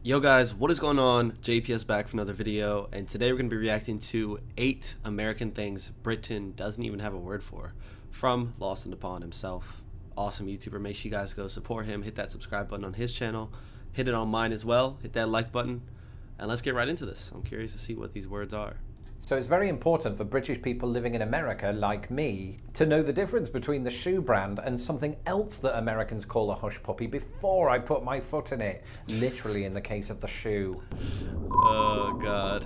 Yo guys, what is going on? JPS back for another video, and today we're going to be reacting to 8 American things Britain doesn't even have a word for, from Lost in the Pond himself. Awesome YouTuber. Make sure you guys go support him, hit that subscribe button on his channel, hit it on mine as well, hit that like button, and let's get right into this. I'm curious to see what these words are. So it's very important for British people living in America, like me, to know the difference between the shoe brand and something else that Americans call a hush puppy before I put my foot in it. Literally in the case of the shoe. Oh God.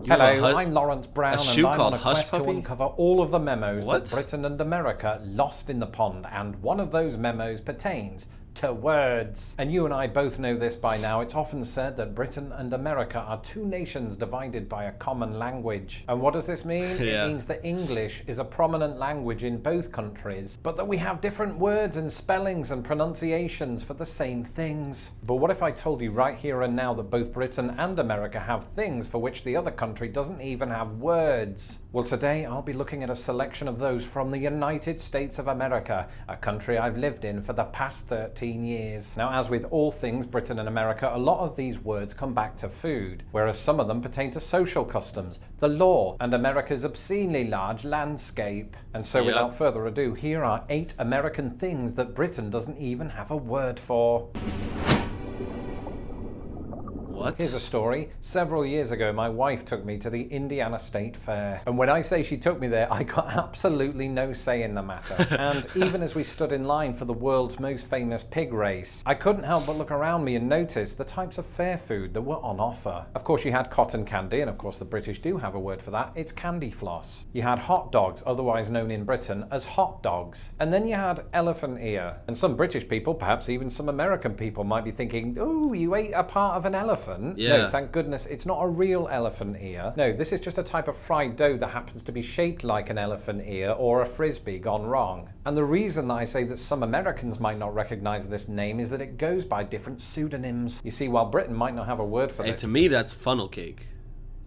Hello, I'm Lawrence Brown, and I'm on a quest puppy? to uncover all of the memos What? that Britain and America lost in the pond, and one of those memos pertains to words. And you and I both know this by now. It's often said that Britain and America are two nations divided by a common language. And what does this mean? It means that English is a prominent language in both countries, but that we have different words and spellings and pronunciations for the same things. But what if I told you right here and now that both Britain and America have things for which the other country doesn't even have words? Well, today I'll be looking at a selection of those from the United States of America, a country I've lived in for the past 13 years. Now, as with all things Britain and America, a lot of these words come back to food, whereas some of them pertain to social customs, the law, and America's obscenely large landscape. And so without further ado, here are 8 American things that Britain doesn't even have a word for. What? Here's a story. Several years ago, my wife took me to the Indiana State Fair. And when I say she took me there, I got absolutely no say in the matter. And even as we stood in line for the world's most famous pig race, I couldn't help but look around me and notice the types of fair food that were on offer. Of course, you had cotton candy, and of course the British do have a word for that. It's candy floss. You had hot dogs, otherwise known in Britain as hot dogs. And then you had elephant ear. And some British people, perhaps even some American people, might be thinking, "Oh, you ate a part of an elephant?" Yeah. No, thank goodness it's not a real elephant ear. No, this is just a type of fried dough that happens to be shaped like an elephant ear or a frisbee gone wrong. And the reason that I say that some Americans might not recognize this name is that it goes by different pseudonyms. You see, while Britain might not have a word for it, to me that's funnel cake.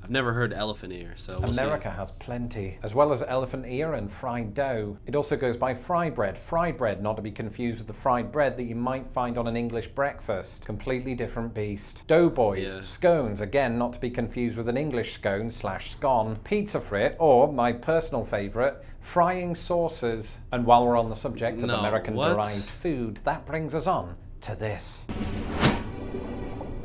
I've never heard elephant ear, so we'll America has plenty, as well as elephant ear and fried dough. It also goes by fry bread. Fried bread, not to be confused with the fried bread that you might find on an English breakfast. Completely different beast. Doughboys, scones, again not to be confused with an English scone / scone. Pizza frit, or my personal favourite, frying sauces. And while we're on the subject of American-derived food, that brings us on to this.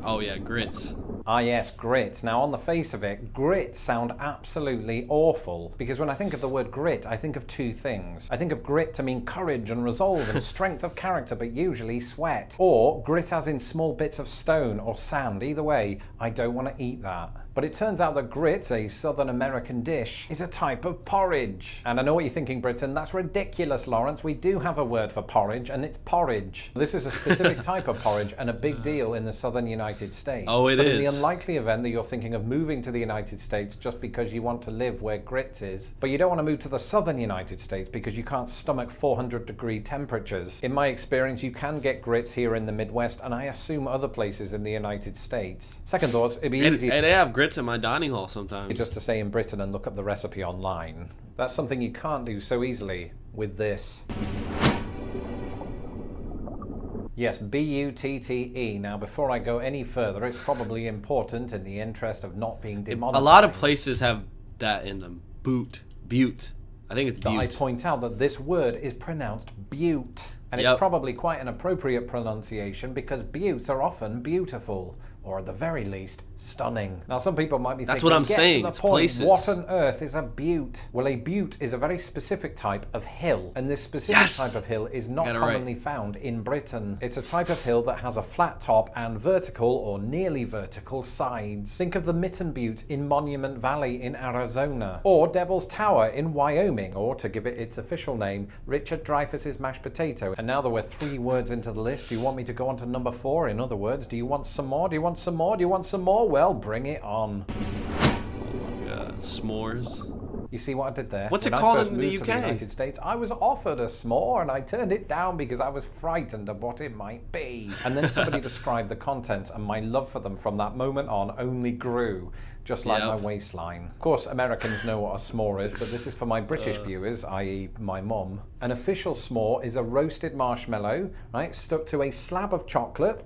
Oh yeah, grits. Ah yes, grits. Now on the face of it, grits sound absolutely awful, because when I think of the word grit, I think of two things. I think of grit to mean courage and resolve and strength of character, but usually sweat. Or grit as in small bits of stone or sand. Either way, I don't want to eat that. But it turns out that grit, a Southern American dish, is a type of porridge. And I know what you're thinking, Britain, that's ridiculous, Lawrence. We do have a word for porridge, and it's porridge. This is a specific type of porridge and a big deal in the Southern United States. Oh, it is. In the unlikely event that you're thinking of moving to the United States just because you want to live where grits is, but you don't want to move to the Southern United States because you can't stomach 400-degree temperatures. In my experience, you can get grits here in the Midwest, and I assume other places in the United States. Second thoughts, it'd be easy they have grits in my dining hall sometimes. Just to stay in Britain and look up the recipe online. That's something you can't do so easily with this. Yes, B-U-T-T-E. Now, before I go any further, it's probably important in the interest of not being demonetized. A lot of places have that in them. Butte. I think it's butte. I point out that this word is pronounced butte. And it's probably quite an appropriate pronunciation because buttes are often beautiful, or at the very least, stunning. Now, some people might be thinking, that's what I'm saying, it's places. What on earth is a butte? Well, a butte is a very specific type of hill, and this specific type of hill is not commonly found in Britain. It's a type of hill that has a flat top and vertical or nearly vertical sides. Think of the Mitten Butte in Monument Valley in Arizona, or Devil's Tower in Wyoming, or to give it its official name, Richard Dreyfuss's mashed potato. And now that we're 3 words into the list, do you want me to go on to number 4? In other words, do you want some more? Do you want some more? Do you want some more? Well, bring it on. Oh my God, s'mores. You see what I did there? What's it called in the UK? To the United States, I was offered a s'more and I turned it down because I was frightened of what it might be. And then somebody described the content, and my love for them from that moment on only grew, just like my waistline. Of course, Americans know what a s'more is, but this is for my British viewers, i.e. my mum. An official s'more is a roasted marshmallow, right, stuck to a slab of chocolate,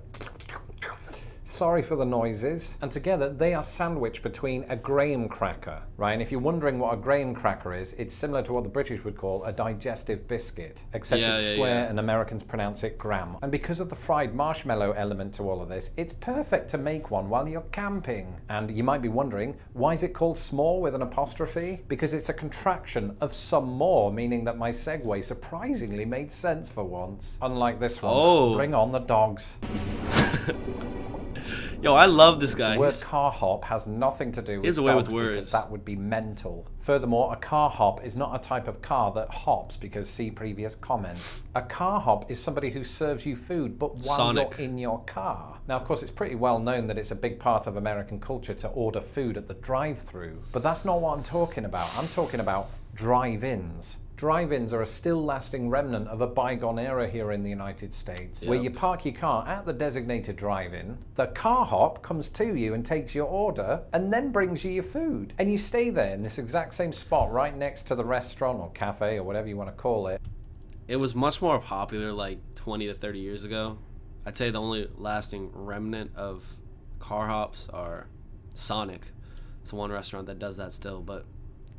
Sorry for the noises. And together they are sandwiched between a graham cracker, right? And if you're wondering what a graham cracker is, it's similar to what the British would call a digestive biscuit, except it's square and Americans pronounce it gram. And because of the fried marshmallow element to all of this, it's perfect to make one while you're camping. And you might be wondering, why is it called s'more with an apostrophe? Because it's a contraction of some more, meaning that my segue surprisingly made sense for once. Unlike this one. Oh. Bring on the dogs. Yo, I love this guy. The word car hop has nothing to do with a way with spelt, words. because that would be mental. Furthermore, a car hop is not a type of car that hops, because see previous comment. A car hop is somebody who serves you food, but while you're in your car. Now, of course, it's pretty well known that it's a big part of American culture to order food at the drive-thru, but that's not what I'm talking about. I'm talking about drive-ins. Drive-ins are a still lasting remnant of a bygone era here in the United States, where you park your car at the designated drive-in, the car hop comes to you and takes your order, and then brings you your food. And you stay there in this exact same spot right next to the restaurant or cafe or whatever you want to call it. It was much more popular like 20 to 30 years ago. I'd say the only lasting remnant of car hops are Sonic. It's the one restaurant that does that still, but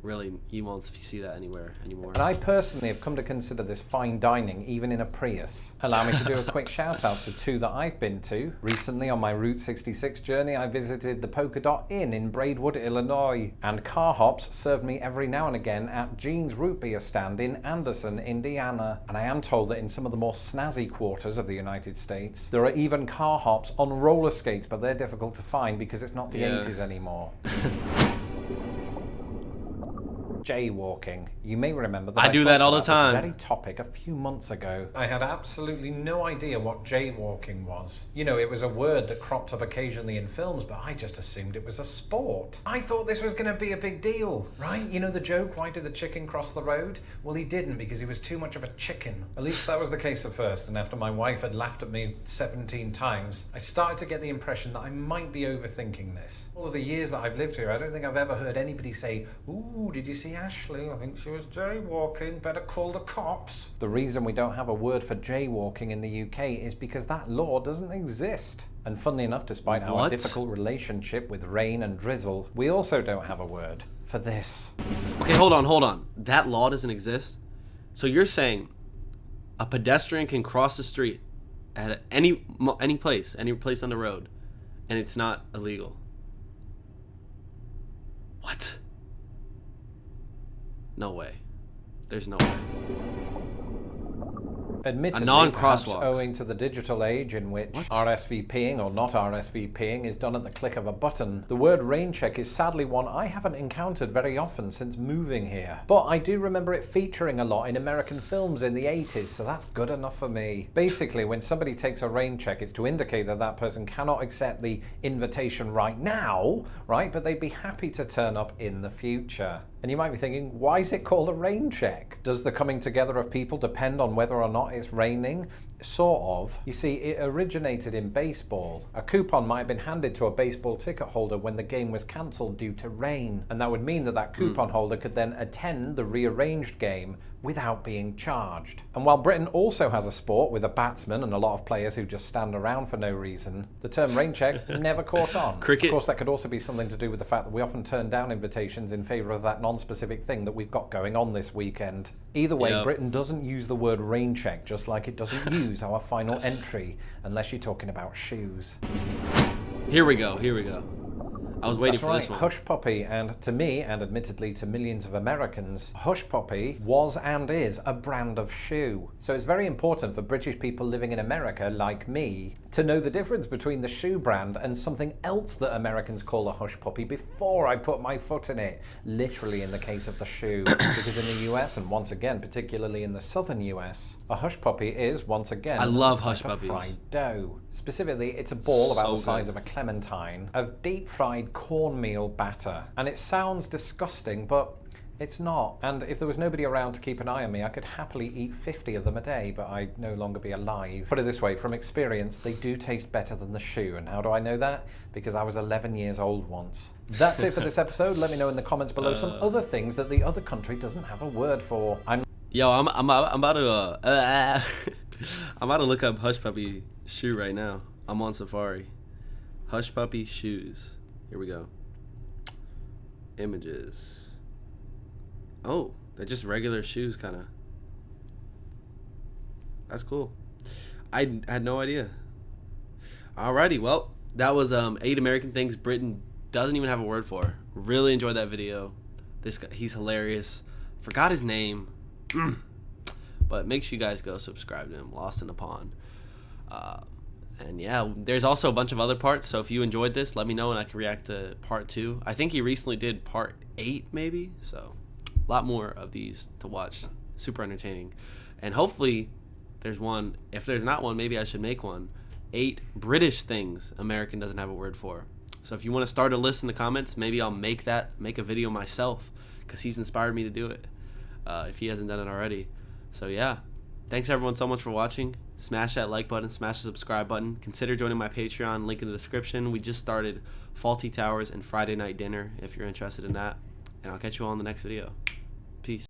really, you won't see that anywhere anymore. And I personally have come to consider this fine dining, even in a Prius. Allow me to do a quick shout out to two that I've been to. Recently, on my Route 66 journey, I visited the Polka Dot Inn in Braidwood, Illinois. And car hops served me every now and again at Gene's Root Beer stand in Anderson, Indiana. And I am told that in some of the more snazzy quarters of the United States, there are even car hops on roller skates, but they're difficult to find because it's not the 80s anymore. Jaywalking. You may remember that I do that all the time. This very topic a few months ago. I had absolutely no idea what jaywalking was. You know, it was a word that cropped up occasionally in films, but I just assumed it was a sport. I thought this was going to be a big deal, right? You know the joke, why did the chicken cross the road? Well, he didn't, because he was too much of a chicken. At least that was the case at first, and after my wife had laughed at me 17 times, I started to get the impression that I might be overthinking this. All of the years that I've lived here, I don't think I've ever heard anybody say, "Ooh, did you see Ashley? I think she was jaywalking. Better call the cops." The reason we don't have a word for jaywalking in the UK is because that law doesn't exist. And funnily enough, despite our difficult relationship with rain and drizzle, we also don't have a word for this. Okay, hold on. That law doesn't exist? So you're saying a pedestrian can cross the street at any place on the road, and it's not illegal? What? No way. There's no way. Admittedly, a non-crosswalk. perhaps owing to the digital age in which RSVPing or not RSVPing is done at the click of a button, the word Raincheck is sadly one I haven't encountered very often since moving here. But I do remember it featuring a lot in American films in the 80s, so that's good enough for me. Basically, when somebody takes a Raincheck, it's to indicate that that person cannot accept the invitation right now, right? But they'd be happy to turn up in the future. And you might be thinking, why is it called a rain check? Does the coming together of people depend on whether or not it's raining? Sort of. You see, it originated in baseball. A coupon might have been handed to a baseball ticket holder when the game was cancelled due to rain. And that would mean that that coupon holder could then attend the rearranged game without being charged. And while Britain also has a sport with a batsman and a lot of players who just stand around for no reason, the term rain check never caught on. Cricket. Of course, that could also be something to do with the fact that we often turn down invitations in favour of that non-specific thing that we've got going on this weekend. Either way, Britain doesn't use the word rain check, just like it doesn't use our final entry, unless you're talking about shoes. Here we go. I was waiting for this one. Hush puppy, and to me, and admittedly to millions of Americans, hush puppy was and is a brand of shoe. So it's very important for British people living in America, like me, to know the difference between the shoe brand and something else that Americans call a hush puppy before I put my foot in it, literally in the case of the shoe. Because in the US, and once again, particularly in the southern US, a hush puppy is, once again, I love hush puppies. Fried dough. Specifically, it's a ball about the size of a clementine of deep-fried cornmeal batter. And it sounds disgusting, but it's not. And if there was nobody around to keep an eye on me, I could happily eat 50 of them a day, but I'd no longer be alive. Put it this way, from experience, they do taste better than the shoe. And how do I know that? Because I was 11 years old once. That's it for this episode. Let me know in the comments below some other things that the other country doesn't have a word for. I'm about to I'm about to look up hush puppy shoe right now. I'm on Safari. Hush puppy shoes. Here we go. Images. Oh, they're just regular shoes, kind of. That's cool. I had no idea. Alrighty, well, that was 8 American things Britain doesn't even have a word for. Really enjoyed that video. This guy, he's hilarious. Forgot his name. But make sure you guys go subscribe to him. Lost in the Pond. And yeah, there's also a bunch of other parts. So if you enjoyed this, let me know and I can react to part 2. I think he recently did part 8 maybe. So a lot more of these to watch. Super entertaining. And hopefully there's one. If there's not one, maybe I should make one. 8 British things American doesn't have a word for. So if you want to start a list in the comments, maybe I'll make a video myself, because he's inspired me to do it, if he hasn't done it already. So yeah, thanks everyone so much for watching. Smash that like button, smash the subscribe button. Consider joining my Patreon, link in the description. We just started Faulty Towers and Friday Night Dinner if you're interested in that. And I'll catch you all in the next video. Peace.